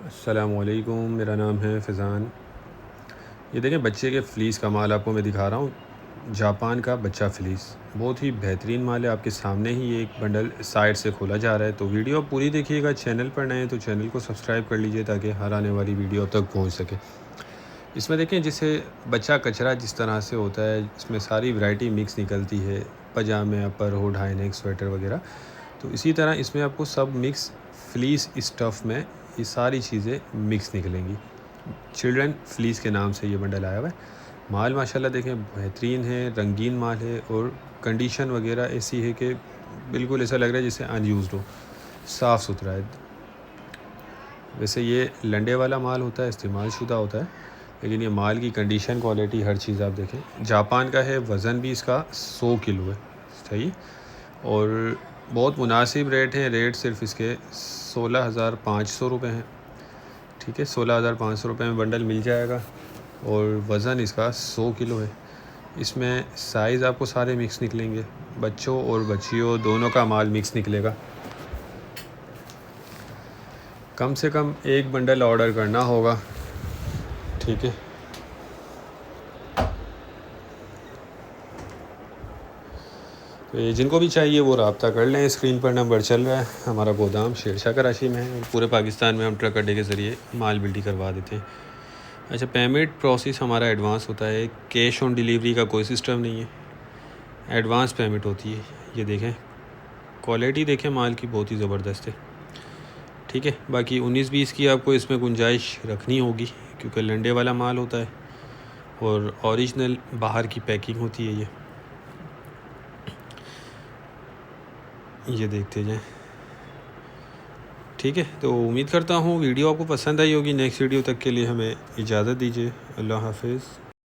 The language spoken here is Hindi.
अस्सलामुअलैकुम, मेरा नाम है फ़ैज़ान। ये देखें बच्चे के फ़्लीस का माल आपको मैं दिखा रहा हूँ। जापान का बच्चा फ़्लीस बहुत ही बेहतरीन माल है। आपके सामने ही एक बंडल साइड से खोला जा रहा है। तो वीडियो आप पूरी देखिएगा। चैनल पर नए हैं तो चैनल को सब्सक्राइब कर लीजिए ताकि हर आने वाली वीडियो तक पहुँच सके। इसमें देखें जैसे बच्चा कचरा जिस तरह से होता है, इसमें सारी वैरायटी मिक्स निकलती है, पजामे, अपर हुड, हाई नेक, स्वेटर वगैरह। तो इसी तरह इसमें आपको सब मिक्स फ़्लीस स्टफ़ में ये सारी चीज़ें मिक्स निकलेंगी। चिल्ड्रन फ़्लीस के नाम से ये बंडल आया हुआ है। माल माशाल्लाह देखें बेहतरीन है, रंगीन माल है और कंडीशन वगैरह ऐसी है कि बिल्कुल ऐसा लग रहा है जैसे अनयूज़्ड हो, साफ़ सुथरा है। वैसे ये लंडे वाला माल होता है, इस्तेमाल शुदा होता है, लेकिन ये माल की कंडीशन, क्वालिटी, हर चीज़ आप देखें। जापान का है, वज़न भी इसका 100 किलो है, सही। और बहुत मुनासिब रेट है। रेट सिर्फ इसके 16,500 रुपये हैं, ठीक है। 16,500 रुपये में बंडल मिल जाएगा और वज़न इसका 100 किलो है। इसमें साइज़ आपको सारे मिक्स निकलेंगे, बच्चों और बच्चियों दोनों का माल मिक्स निकलेगा। कम से कम एक बंडल ऑर्डर करना होगा, ठीक है। तो ये जिनको भी चाहिए वो रब्ता कर लें। स्क्रीन पर नंबर चल रहा है। हमारा गोदाम शेरशाह कराची में है और पूरे पाकिस्तान में हम ट्रक अड्डे के ज़रिए माल बिल्टी करवा देते हैं। अच्छा, पेमेंट प्रोसेस हमारा एडवांस होता है। कैश ऑन डिलीवरी का कोई सिस्टम नहीं है, एडवांस पेमेंट होती है। ये देखें, क्वालिटी देखें माल की, बहुत ही ज़बरदस्त है, ठीक है। बाकी 19-20 की आपको इसमें गुंजाइश रखनी होगी क्योंकि लंडे वाला माल होता है और ओरिजिनल बाहर की पैकिंग होती है। ये देखते जाएं, ठीक है। तो उम्मीद करता हूँ वीडियो आपको पसंद आई होगी। नेक्स्ट वीडियो तक के लिए हमें इजाज़त दीजिए। अल्लाह हाफ़िज़।